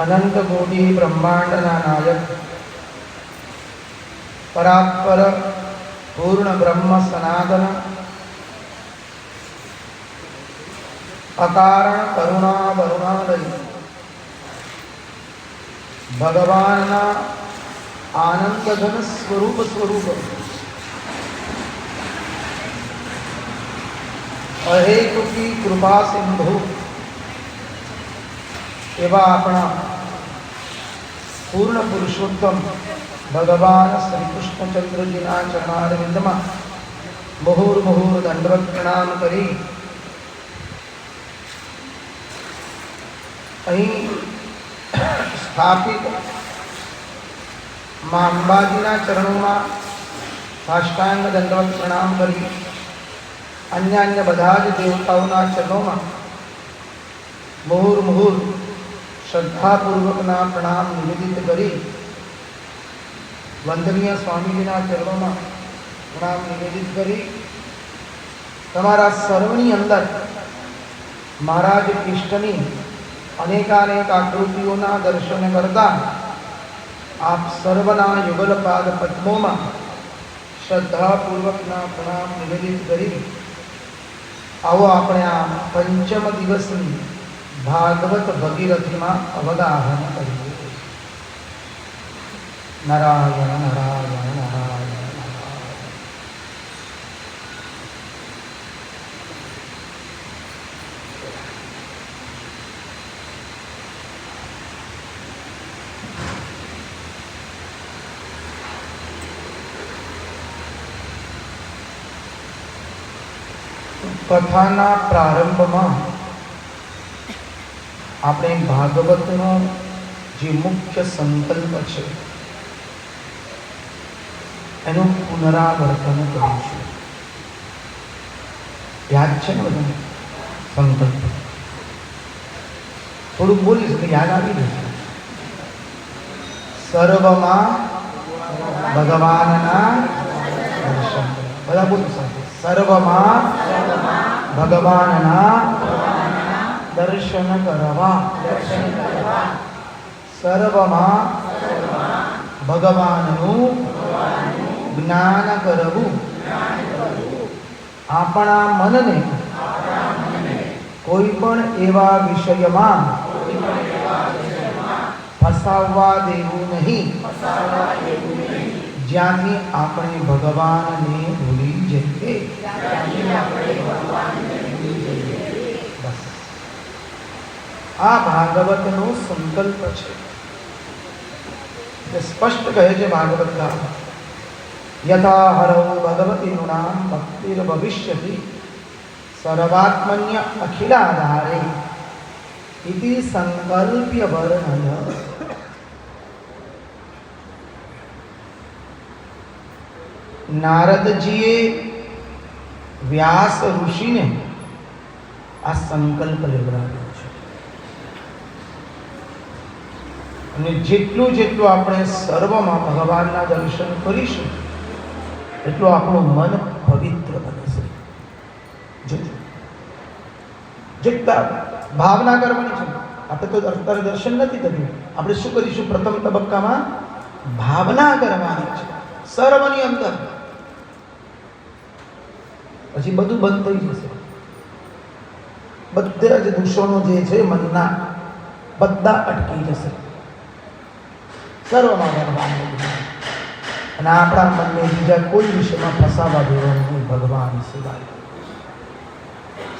अनंत कोटि ब्रह्मांडना नायक परात्पर पूर्ण ब्रह्म सनातन अकारण करुणा वरुणालय भगवान आनंद घन स्वरूप स्वरूप अहेतुकी कृपा सिंधु एवा अपना पूर्ण पुरुषोत्तम भगवान श्री कृष्णचंद्र जी चरणारविंद में मुहुर्मुहुर दंडवत प्रणाम करी अहीं स्थापित मां अंबाजीना चरणों में साष्टांग दंडवत प्रणाम करी अन्य अन्य बधा ज देवताओं चरणों में मुहुर्मुहुर श्रद्धापूर्वक प्रणाम निवेदित करी वंदनीय स्वामीजी चरणों में प्रणाम निवेदित करी तमारा सर्वनी अंदर महाराज कृष्णनी अनेकानेक आकृतिओं दर्शन करता आप सर्वना युगलपाद पद्मों में श्रद्धापूर्वक प्रणाम निवेदित करी आओ अपने आ पंचम दिवसनी भागवत भगीरथी में अवगाहन करिए। नारायण नारायण नारायण नारायण। कथाना प्रारंभ में આપણે ભાગવતનો જે મુખ્ય સંકલ્પ છે એનું પુનરાવર્તન કરીશું. યાદ છે ને બધાને સંકલ્પ? થોડુંક બોલીશ એટલે યાદ આવી જશે. સર્વમાં ભગવાનના દર્શન. બધા બોલો સાથે. સર્વમાં ભગવાનના दर्शन करवा. सर्वमा भगवाननु ज्ञान करवु. आपणा मनने कोई पण एवा विषयमां फसाववा देवुं नहीं ज्यांथी आपणे भगवानने भूली जईए. आ भागवतनो संकल्प है. स्पष्ट कहे छे भागवतकार यथा हरौ भगवती नृणां भक्तिर्भविष्यति सर्वात्मन्य अखिलाधारे इति संकल्प्य वर्णय. नारद जीए व्यास ऋषि ने आ संकल्प लेवડાવ્યો છે અને જેટલું જેટલું આપણે સર્વમાં ભગવાનના દર્શન કરીશું એટલું આપણું મન પવિત્ર બનશે. જેટલા ભાવના કરવાની છે. આપણે તો અત્યારે દર્શન નથી કર્યું. આપણે શું કરીશું? પ્રથમ તબક્કામાં ભાવના કરવાની છે સર્વની અંદર. પછી બધું બંધ થઈ જશે. બધા જ દૂષણો જે છે મનના બધા અટકી જશે. સર્વમાં ભગવાનનું જ્ઞાન. અને આપણા મનને બીજા કોઈ વિષયમાં ફસાવા દેવાનું નહીં ભગવાન સિવાય.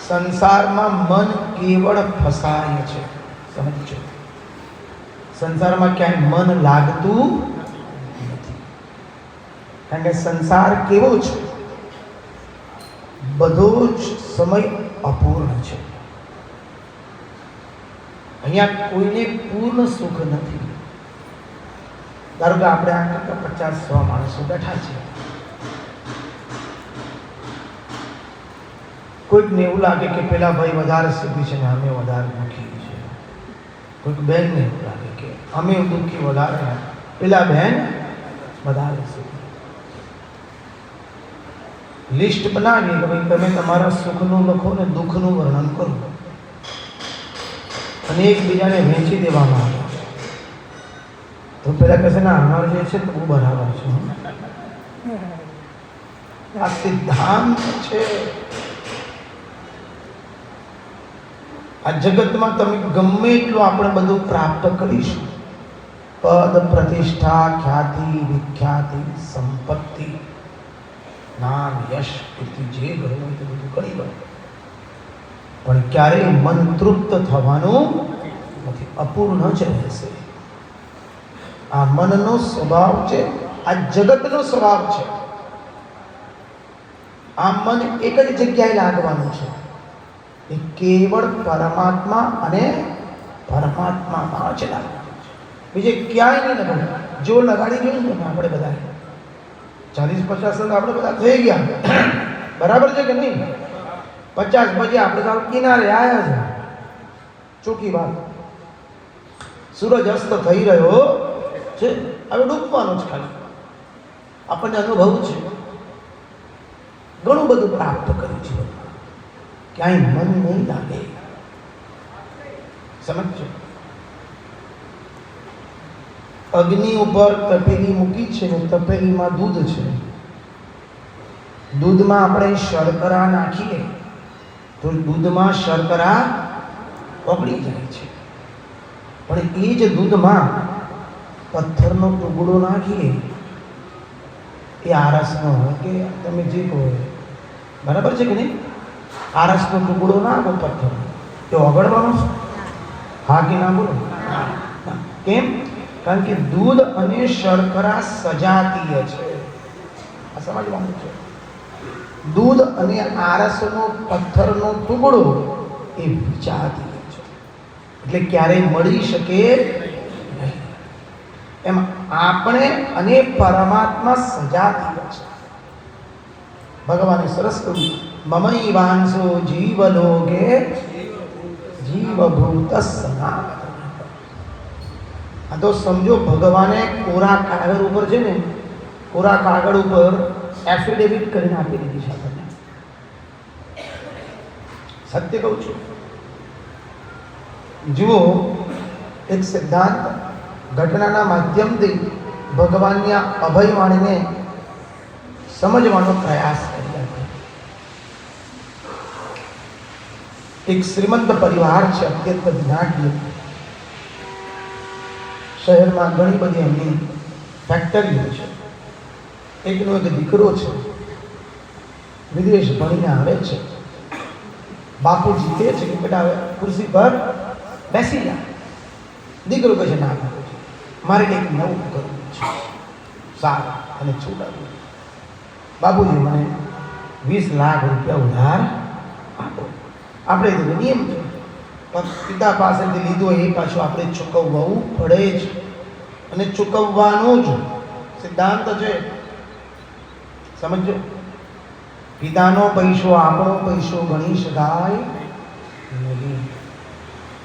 સંસારમાં મન કેવળ ફસાય છે. સમજો, સંસારમાં ક્યાંય મન લાગતું નથી. કારણ કે સંસાર કેવો છે? બધો જ સમય અપૂર્ણ છે. અહીંયા કોઈને પૂર્ણ સુખ નથી. ધારો કે આપણે આ કરતા 50-100 માણસો બેઠા છે. કોઈકને એવું લાગે કે પેલા ભાઈ વધારે સુખી છે ને અમે વધારે દુઃખી છે. કોઈક બહેનને એવું લાગે કે અમે દુઃખી વધારે, પેલા બહેન વધારે સુખી. લિસ્ટ બનાવીએ કે ભાઈ તમે તમારા સુખનું લખો ને દુઃખનું વર્ણન કરો અને એકબીજાને વહેંચી દેવામાં આવે. તો પેલા કહેશે ના અમારે જે છે તો બહુ બરાબર છે. આ સિદ્ધાંત છે. આ જગતમાં તમે ગમે એટલું આપણે બધું પ્રાપ્ત કરીશું, પદ, પ્રતિષ્ઠા, ખ્યાતિ, વિખ્યાતિ, સંપત્તિ, નામ, યશ, કીર્તિ, જે કરવું હોય તે બધું કરી લો, પણ ક્યારેય મન તૃપ્ત થવાનું નથી, અપૂર્ણ જ રહેશે. આ મનનો સ્વભાવ છે, આ જગતનો સ્વભાવ છે. આ મન એક જ જગ્યાએ લાગવાનું છે, એ કેવળ પરમાત્મા અને પરમાત્મામાં જ લાગવાનું છે, બીજે ક્યાંય નહીં લગાડવું. જો લગાડી જોયું ને આપણે બધા 40-50 આપણે બધા થઈ ગયા, બરાબર છે કે નહીં? 50 પછી આપણે તો કિનારે આવ્યા છે. ચોખ્ખી વાત, સૂરજ અસ્ત થઈ રહ્યો છે, હવે ડૂબવાનો જ ખાલી. આપણને અનુભવ છે, ઘણું બધું પ્રાપ્ત કર્યું છે, ક્યાંય મન નહીં લાગે. સમજો, અગ્નિ ઉપર તપેલી મૂકી છે ને તપેલીમાં દૂધ છે. દૂધમાં આપણે શર્કરા નાખીએ તો દૂધમાં શર્કરા ઓગળી જાય છે, પણ એ જ દૂધમાં પથ્થરનો ટુકડો નાખીએ એ આરસનો હોય કે તમે જે કહો, બરાબર છે કે નહીં? આરસનો ટુકડો નાખો પથ્થર, એ ઓગળવાનો છે? હા કે ના બોલો? કેમ? કારણ કે દૂધ અને શર્કરા સજાતીય છે. આ સમજવાનું છે. દૂધ અને આરસનો પથ્થરનો ટુકડો એ વિજાતીય છે, એટલે ક્યારેય મળી શકે નહીં. એમ આપણે અને પરમાત્મા સજાતીય છે. ભગવાને સરસ કહ્યું, મમૈવાંસો જીવલોકે જીવભૂત સનાતન. આ તો સમજો, ભગવાને કોરા કાગળ ઉપર છે ને, કોરા કાગળ ઉપર એફિડેવિટ કરીને આપી દીધી છે આપણને. સત્ય કહું છું. જુઓ, એક સિદ્ધાંત ઘટનાના માધ્યમથી ભગવાનની અભયવાણીને સમજવાનો પ્રયાસ કર્યો. એક શ્રીમંત પરિવાર છે, અત્યંત ધનાઢ્ય. શહેરમાં ઘણી બધી એમની ફેક્ટરીઓ છે. એકનો એક દીકરો છે, વિદેશ ભણીને આવે છે. બાપુજી કહે છે કે બેટા હવે ખુરશી પર બેસી જા. દીકરો કહે છે ના બાપુજી, મારે કંઈક નવું કરવું છે, સારું અને છૂટાવું. બાપુજી મને 20 લાખ રૂપિયા ઉધાર આપો. આપણે તો નિયમ છે, પિતા પાસેથી લીધો એ પાછું આપણે ચૂકવવું પડે જ, અને ચૂકવવાનો જ સિદ્ધાંત છે. સમજો, પિતાનો પૈસો આપણો પૈસો ગણી શકાય નહીં.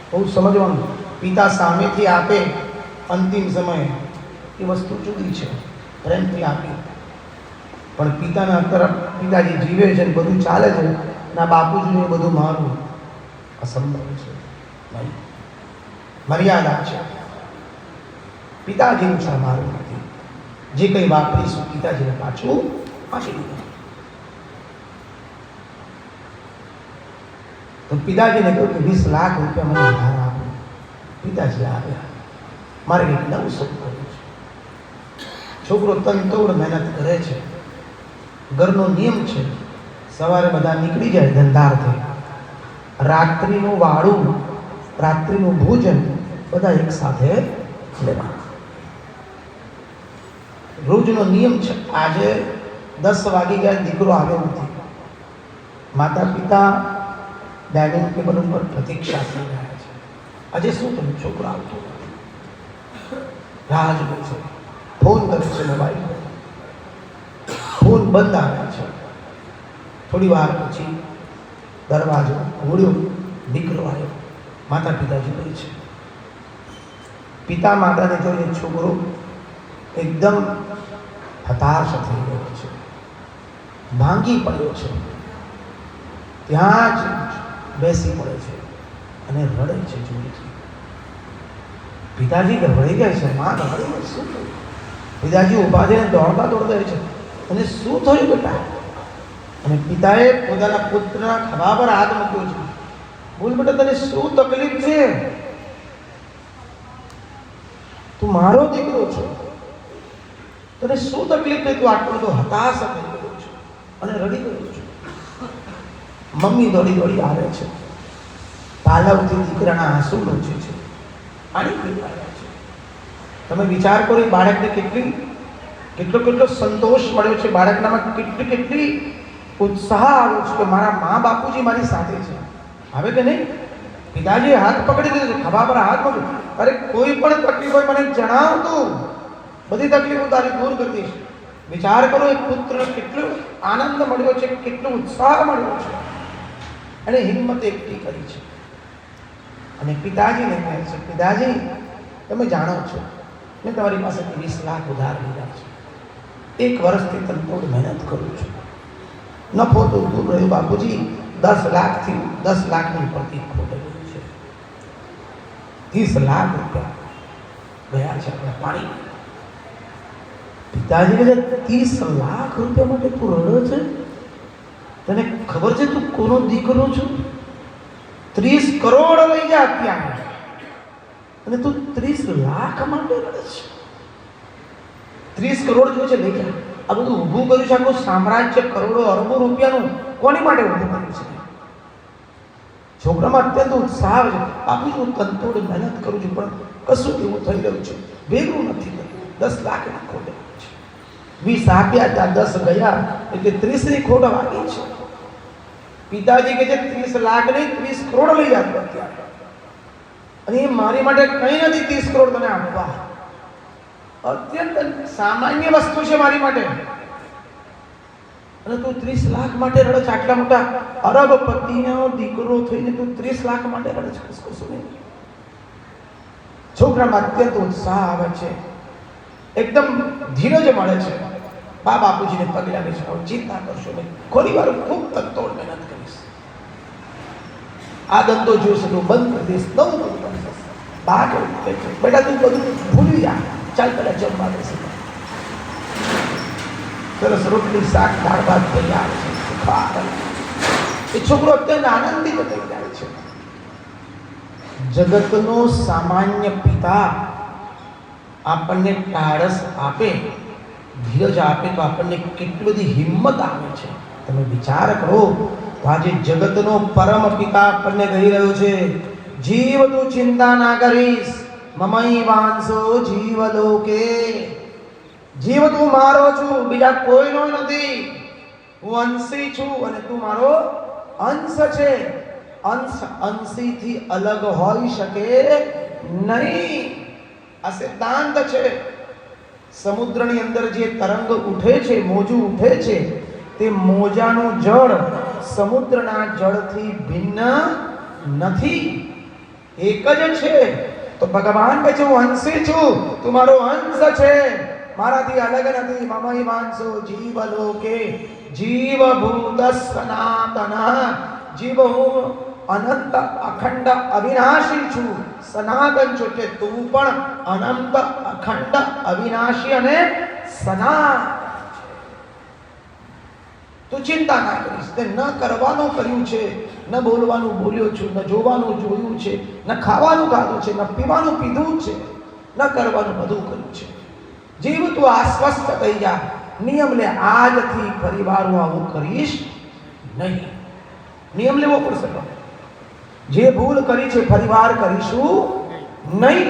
બહુ સમજવાનું. પિતા સામેથી આપે અંતિમ સમયે એ વસ્તુ જુદી છે, પ્રેમથી આપી. પણ પિતાના તરફ પિતાજી જીવે છે ને બધું ચાલે છે, ના બાપુજીને બધું મારું, અસંભવ છે. નહીં, મર્યાદા છે. પિતાજીનું છે, મારું નથી. જે કંઈ વાપરીશું પિતાજીને પાછું પાછી દીધું. તો પિતાજીને કહ્યું કે 20 લાખ રૂપિયા મને ઉધાર આપો. પિતાજી આવ્યા, મારે કંઈક નવું શરૂ કરવું છે. છોકરો તનતોડ મહેનત કરે છે. ઘરનો નિયમ છે, સવારે બધા નીકળી જાય ધંધાર્થે, રાત્રિનું વાળું, રાત્રિનું ભોજન બધા એક સાથે લેવાનું. રોજનો નિયમ છે. આજે 10 વાગી ગયા, દીકરો આવ્યો નથી. માતા પિતા ડાઇનિંગ ટેબલ ઉપર પ્રતીક્ષા કરી રહ્યા છે. આજે શું થયું? છોકરો આવતો નથી. રાહ જુએ છે, ફોન કરે છે, મોબાઈલ ફોન બંધ આવે છે. થોડી વાર પછી દરવાજો ખોલ્યો, દીકરો આવ્યો. માતા પિતા જુએ છે. પિતા માતાને જોઈએ છોકરો એકદમ હતાશ થઈ ગયો છે, ભાંગી પડ્યો છે. ત્યાં જ બેસી પડે છે અને રડે છે જોરથી. પિતાજી ગભરાઈ ગયા છે. માં ગભરાઈ ગઈ, શું થયું? પિતાજી ઊભા થઈને દોડતા દોડતા છે, અને શું થયું બેટા? અને પિતાએ પોતાના પુત્રના ખભા પર હાથ મૂક્યો છે. બોલ બેટા, તને શું તકલીફ છે? તું મારો દીકરો છો, તને શું તકલીફ છે? તું આટલો બધો હતાશ થઈ ગયો છે અને રડી ગયો છે. મમ્મી દોડી દોડી આવે છે, પાલવથી દીકરાના આંસુ લૂછે છે, પાણી પીવા છે. તમે વિચાર કરો, એ બાળકને કેટલો સંતોષ મળ્યો છે, બાળકનામાં કેટલી ઉત્સાહ આવ્યો છે કે મારા મા બાપુજી મારી સાથે છે. હવે કે નહીં, પિતાજીએ હાથ પકડી દીધો, ખભા પર હાથ મૂક્યો. અરે કોઈ પણ તકલીફ હોય મને જણાવ, તું બધી તકલીફો તારી દૂર કરી દઈશ. વિચાર કરો, એ પુત્રને કેટલો આનંદ મળ્યો છે, કેટલો ઉત્સાહ મળ્યો છે, અને હિંમત એકઠી કરી છે. અને પિતાજીને કહે છે, પિતાજી તમે જાણો છો મેં તમારી પાસે 20 લાખ ઉધાર લીધા છે. 1 વર્ષથી તનતોડ મહેનત કરું છું, નફો તો દૂર રહ્યો બાપુજી, 10 લાખની ઉપરથી ખોટ ગઈ છે. 30 લાખ રૂપિયા ગયા છે આપણા પાણી. પિતાજી કહે, 30 લાખ રૂપિયા માટે તું રડો છે? તને ખબર છે તું કોનો દીકરો છો? 30 કરોડ લઈ જા અત્યારે, અને તું 30 લાખ માટે રડે છે? 30 કરોડ જોઈએ છે, લઈ જા. આ બધું ઊભું કર્યું છે, આખું સામ્રાજ્ય કરોડો અરબો રૂપિયાનું કોની માટે ઊભું કર્યું છે? છોકરામાં અત્યંત ઉત્સાહ આવે છે, બાપુ હું તનતોડ મહેનત કરું છું પણ કશું એવું થઈ રહ્યું છે, ભેગું નથી કર્યું. 10 લાખની ખોટ છે. 20 આપ્યા હતા, 10 ગયા, એટલે 30ની ખોટ વાગી છે. પિતાજી કહે છે 30 લાખ નહીં, 30 કરોડ લઈ જતો અત્યારે, અને એ મારી માટે કંઈ નથી 30 કરોડ તને આપવા. અત્યંત સામાન્ય વસ્તુ છે મારી માટે, અને તું 30 લાખ માટે રડે છે? આટલા મોટા અરબપતિનો દીકરો થઈને તું 30 લાખ માટે રડે છે? કશું નહીં. છોકરામાં અત્યંત ઉત્સાહ આવે છે, એકદમ ધીરજ મળે છે. બાપુજીને પગે લાગે છે, ચિંતા કરશો નહીં, થોડી વાર ખૂબ તનતોડ મહેનત કરીશ, આ ધંધો જોશે તો બંધ કરી દઈશ, નવું બધું કરશે. બા કહે છે, બેટા તું બધું ભૂલી જા, ચાલ પેલા જમવા બેસે. સરસ રોટલી શાક દાળ ભાત તૈયાર છે. એ છોકરો અત્યંત આનંદિત થઈ જાય છે. જગતનો સામાન્ય પિતા આપણને ટાળસ આપે, ધીરજ આપે તો આપણને કેટલી બધી હિંમત આવે છે. તમે વિચાર કરો, તો આજે જગતનો પરમ પિતા આપણને કહી રહ્યો છે, જીવ તું ચિંતા ના કરીશ, મમઈ વાંસો જીવ લોકે. જીવ તું મારો છું, બીજા કોઈનો નથી. હું અંશી છું અને તું મારો અંશ છે. અંશ અંશીથી અલગ હોઈ શકે નહીં, આ સિદ્ધાંત છે. સમુદ્રની અંદર જે તરંગ ઉઠે છે, મોજું ઉઠે છે, તે મોજાનું જળ સમુદ્રના જળથી ભિન્ન નથી, એક જ છે. તો ભગવાન કહે છે, હું અંશી છું, તું મારો અંશ છે, મારાથી અલગ નથી. મમઈ વાંસો જીવ લોકે, જીવ ભૂત સનાતન. જીવ હું અનંત અખંડ અવિનાશી છું, સનાતન છું, એટલે તું પણ અનંત અખંડ અવિનાશી અને સનાતન. તું ચિંતા ના કરીશ. તે ન કરવાનું કર્યું છે, ન બોલવાનું બોલ્યો છું, ન જોવાનું જોયું છે, ન ખાવાનું ખાધું છે, ન પીવાનું પીધું છે, ન કરવાનું બધું કર્યું છે. જીવ તું આશ્વસ્ત થઈ જા, નિયમ લે, આજથી ફરીવાર હું આવું કરીશ નહીં. નિયમ લેવો પડશે. જે ભૂલ કરી છે ફરીવાર કરીશું નહીં.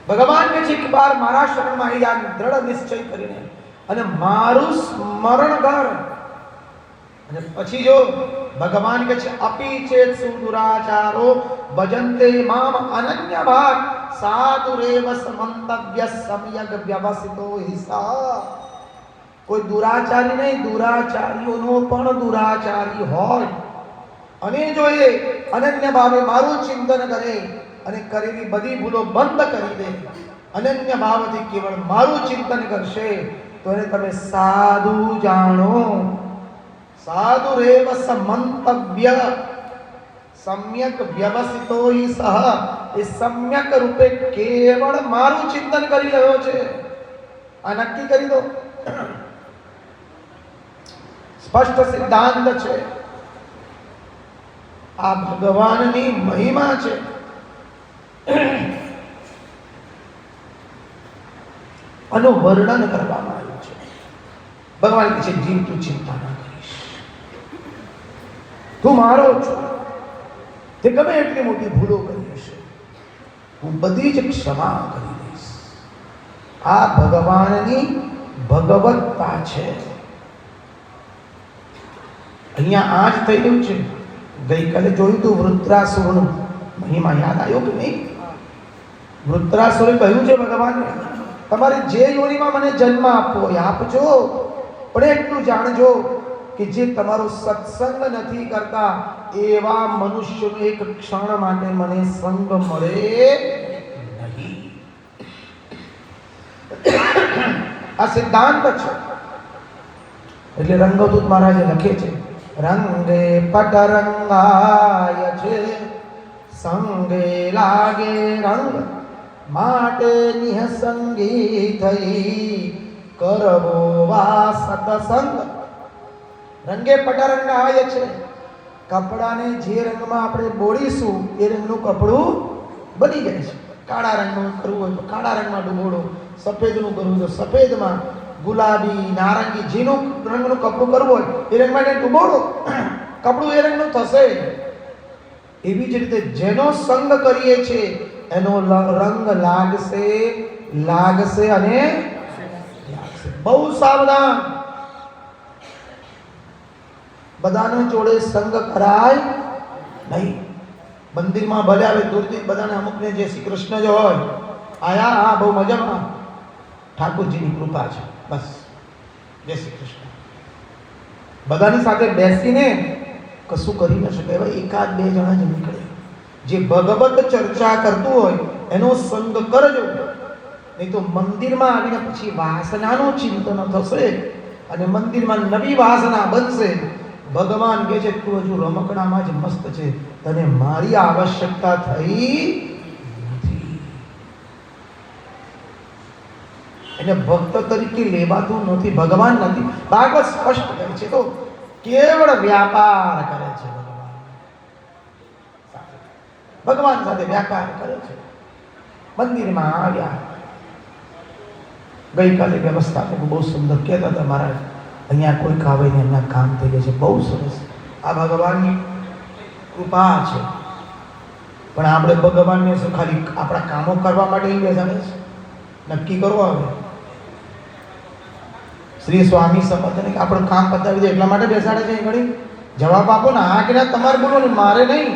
ભગવાન કહે છે, એક બાર મારા શરણમાં આવી જા, દ્રઢ નિશ્ચય કરીને, અને મારું સ્મરણ કર. અને પછી જો ભગવાન કહે છે, અપી ચેત સુદુરાચારો ભજન્તે મામ અનન્ય ભાગ સાધુરેવ સમંતવ્ય સમ્યક વ્યવસિતો હિસા. કોઈ દુરાચારી નહીં, દુરાચારીઓનો પણ દુરાચારી હોય, અને જો એ અનન્ય ભાવે મારું ચિંતન કરે અને કરેલી બધી ભૂલો બંધ કરી દે, અનન્ય ભાવથી કેવળ મારું ચિંતન કરશે, તો એને તમે સાધુ જાણો. સાધુરેવ સમંતવ્ય, સમ્યક વ્યવસ્થિતો હિ સહ, એ સમ્યક રૂપે કેવળ મારું ચિંતન કરી રહ્યો છે. આ નક્કી કરી દો. સ્પષ્ટ સિદ્ધાંત છે. આ ભગવાનની મહિમા છે. આનું વર્ણન કરવામાં આવ્યું છે. ભગવાન કહે છે જીવ તું ચિંતા ના કરીશ, તું મારો છો. તે ગમે એટલી મોટી ભૂલો કરી હશે, હું બધી જ ક્ષમા કરી દઈશ. આ ભગવાનની ભગવત્તા છે. અહીંયા આજ થઈ ગયું છે. ગઈકાલે જોયું તું વૃત્રાસુરનું મહિમા યાદ આવ્યો કે નહીં? વૃત્રાસુરે કહ્યું છે ભગવાનને, તમારે જે યોનિમાં મને જન્મ આપવો એ આપજો, પણ એટલું જાણજો કે જે તમારો સત્સંગ નથી કરતા એવા મનુષ્યનો એક ક્ષણ માટે મને સંગ મળે નહીં. આ સિદ્ધાંત છે. એટલે રંગદૂત મહારાજે લખે છે, રંગે પટરંગાય છે, સંગે લાગે રંગ, માટે નિઃસંગી થઈ કરવો વા સતસંગ. રંગે પટરંગાય છે, કપડાને જે રંગમાં આપણે બોળીશું એ રંગનું કપડું બની જાય છે. કાળા રંગનું કરવું હોય તો કાળા રંગમાં ડૂબોળો, સફેદનું કરવું તો સફેદમાં, ગુલાબી નારંગી જેનું રંગનું કપડું કરવું હોય એ રંગમાં એને ડૂબોળો, કપડું એ રંગનું થશે. એવી જ રીતે જેનો સંગ કરીએ છીએ એનો રંગ લાગશે અને લાગશે. બહુ સાવધાન. બધાને જોડે સંગ કરાય નહીં. મંદિરમાં ભલે આવે દૂરથી બધાને અમુકને જય શ્રી કૃષ્ણ જો હોય, આયા હા બહુ મજામાં, ઠાકોરજીની કૃપા છે, બસ જય શ્રી કૃષ્ણ. બધાની સાથે બેસીને કશું કરી ન શકે. હવે એકાદ બે જણા જ નીકળે. જે ભગવત ચર્ચા કરતું હોય એનો સંગ કરજો, નહીં તો મંદિરમાં આવીને પછી વાસનાનું ચિંતન થશે અને મંદિરમાં નવી વાસના બનશે. ભગવાન કહે છે તું હજુ રમકડામાં જ મસ્ત છે, તને મારી આવશ્યકતા થઈ નથી. એને ભક્ત તરીકે લેવાતું નથી, ભગવાન નથી. ભાગવત સ્પષ્ટ કહે છે તો કેવળ વ્યાપાર કરે છે. ભગવાન સાથે વ્યાપાર કરે છે. મંદિરમાં આવ્યા. ગઈકાલે વ્યવસ્થાપક બહુ સુંદર કહેતા હતા, મહારાજ અહીંયા કોઈ આવે ને એમના કામ થઈ ગયા છે. બહુ સરસ. આ ભગવાનની કૃપા છે. પણ આપણે ભગવાનને શું ખાલી આપણા કામો કરવા માટે બેસાડે છે? નક્કી કરવો આવે. શ્રી સ્વામી સમર્થને આપણું કામ પતાવી દે એટલા માટે બેસાડે છે. ઘડી જવાબ આપો ને, હા કે ના તમારે બોલો ને, મારે નહીં.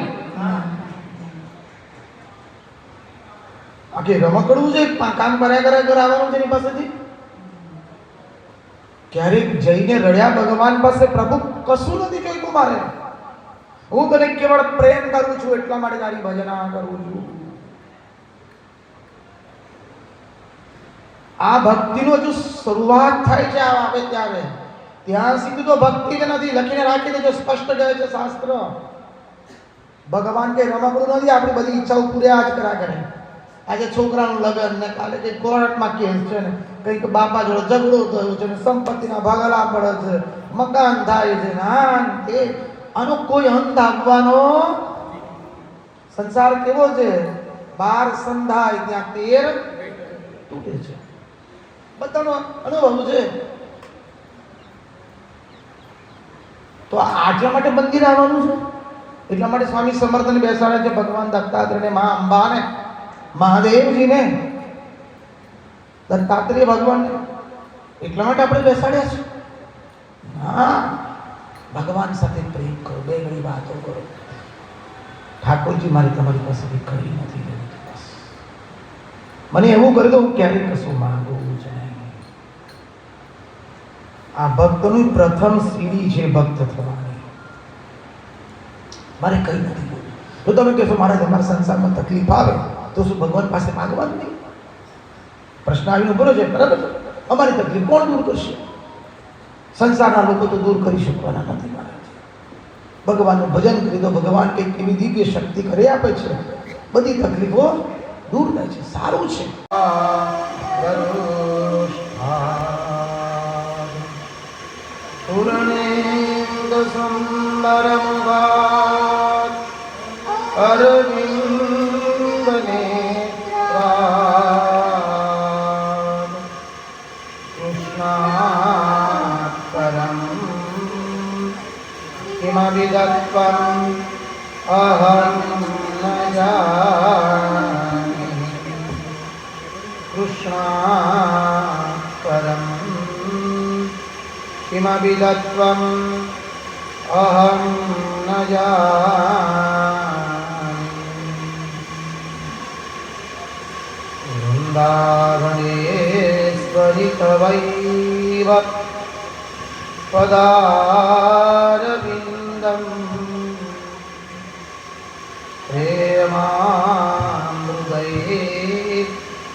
આખી રમકડું છે, કામ કર્યા આવવાનું છે એની પાસેથી. ક્યારેક જઈને રડ્યા ભગવાન પાસે, પ્રભુ કશું નથી જોઈતું મારે, હું તને કેવળ પ્રેમ કરું છું એટલા માટે તારી ભજના કરું છું. આ ભક્તિનો હજુ શરૂઆત થાય છે. આ આવે ત્યાં સુધી તો ભક્તિ જ નથી. લખીને રાખી દેજો, સ્પષ્ટ કહે છે શાસ્ત્ર. ભગવાન કે રમકડું નથી, આપણી બધી ઈચ્છાઓ પૂર્યા જ કર્યા કરે. આજે છોકરાનું લગ્ન ને કાલે કંઈક કોર્ટમાં કેસ છે ને, કંઈક બાપા જોડે ઝઘડો થયો છે ને, સંપત્તિના ભાગલા પડે છે, મકાન થાય છે ને, આ તે આનો કોઈ અંત આવવાનો. સંસાર કેવો છે? 12 સંધાય ત્યાં 13 તૂટે છે. બધાનો અનુભવ છે. તો આટલા માટે મંદિર આવવાનું છે. એટલા માટે સ્વામી સમર્થને બેસાડે છે. ભગવાન દત્તાત્રેય, મા અંબાને, મહાદેવજીને, દત્તાત્રેય ભગવાનને એટલા માટે આપણે બેસાડ્યા છે. હા, ભગવાન સાથે પ્રેમ કરો, બે ઘડી વાતો કરો. ઠાકોરજી મારી તમારી પાસેથી કઈ નથી લેવું, બસ મને એવું કરી દો, હું ક્યારેય કશું માંગવું જ નહીં. આ ભક્તનું પ્રથમ સીડી છે ભક્ત થવાની. મારે કઈ નથી બોલવું. જો તમે કહેશો મારે તમારા સંસારમાં તકલીફ આવે તો શું ભગવાન પાસે માંગવાનું નહીં? પ્રશ્ન આવીને બોલો છે, બરાબર? અમારી તકલીફ કોણ દૂર કરશે? સંસારના લોકો તો દૂર કરી શકવાના નથી. મહારાજ ભગવાનનું ભજન કરી દો, ભગવાન કંઈક એવી દિવ્ય શક્તિ કરી આપે છે, બધી તકલીફો દૂર થાય છે. સારું છે. પૂર્ણેન્દ્ર સંબરમ અરવિંદને કૃષ્ણાત પરમ કિમવિદત્વમ અહં ન જાનામિ. કૃષ્ણાત પરમ કિમવિદત્વમ અહં ન જાનામિ. વૃંદાવનેશ્વરી તવૈવ પદારવિંદમ પ્રેમામૃતૈ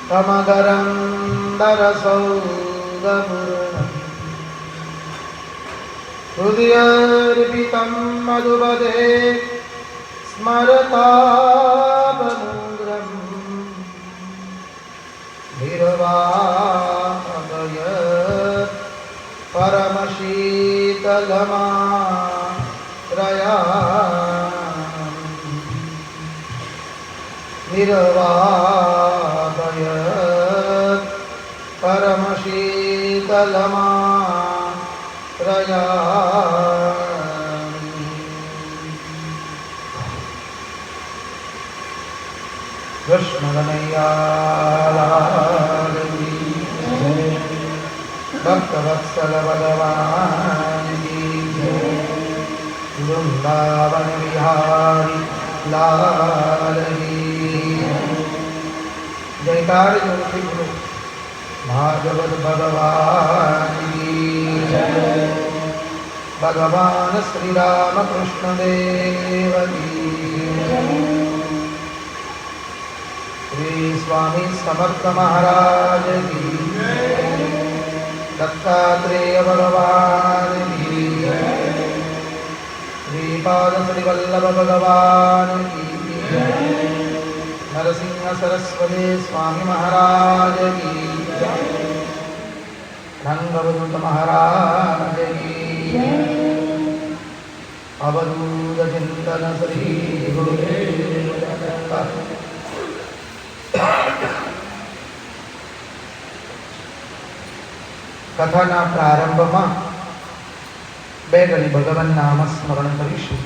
તમગરંદરસૌદપૂર્ણમ હૃદયર્પિतं મધુબધે સ્મરતાપમુદ્રમ નિર્વાપય પરમશીતલમાત્રયામિ. નિર્વાપય પરમશીતલમાત્રયામિ. કૃષ્ણ કનૈયા ભક્તવત્સલ ભગવાન કી જય. વૃંદાવન વિહારી લાલ કી જયકાર જોશી ગુરુ ભાગવત ભગવાન કી જય. ભગવાન શ્રી રામ કૃષ્ણ દેવ કી જય. શ્રી સ્વામી સમર્થ મહારાજ કી જય. दत्तात्रेय भगवान की जय. श्रीपाद श्री वल्लभ भगवान की जय. नरसिंह सरस्वती स्वामी महाराज की जय. रंगवदूत महाराज की जय. अवधूत चिंतन श्री गुरुदेव दत्त. કથાના પ્રારંભમાં બે ઘડી ભગવાન નામ સ્મરણ કરીશું.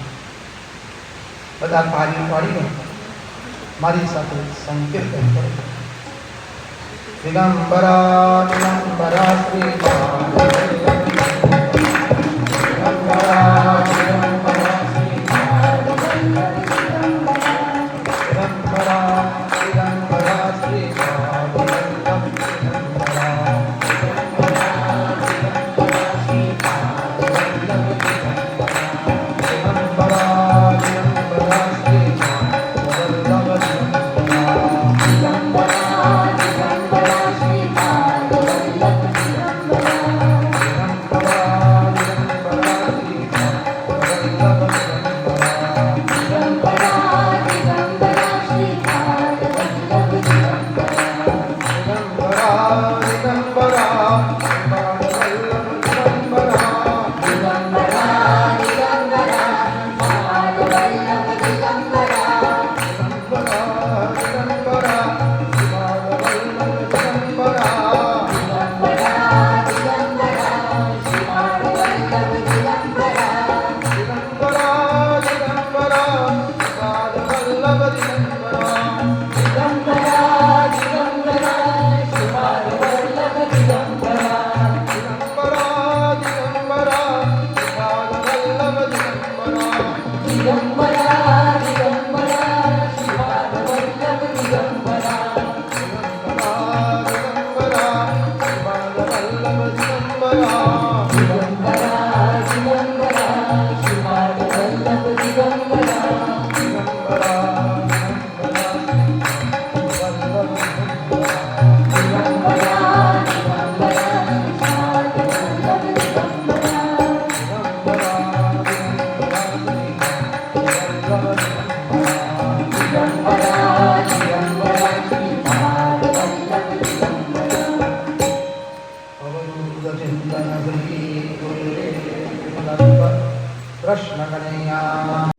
બધા તાળી પાડીને મારી સાથે સંકીર્તન કરો. દિગંબરા દિગંબરા શ્રી કૃષ્ણ કનૈયા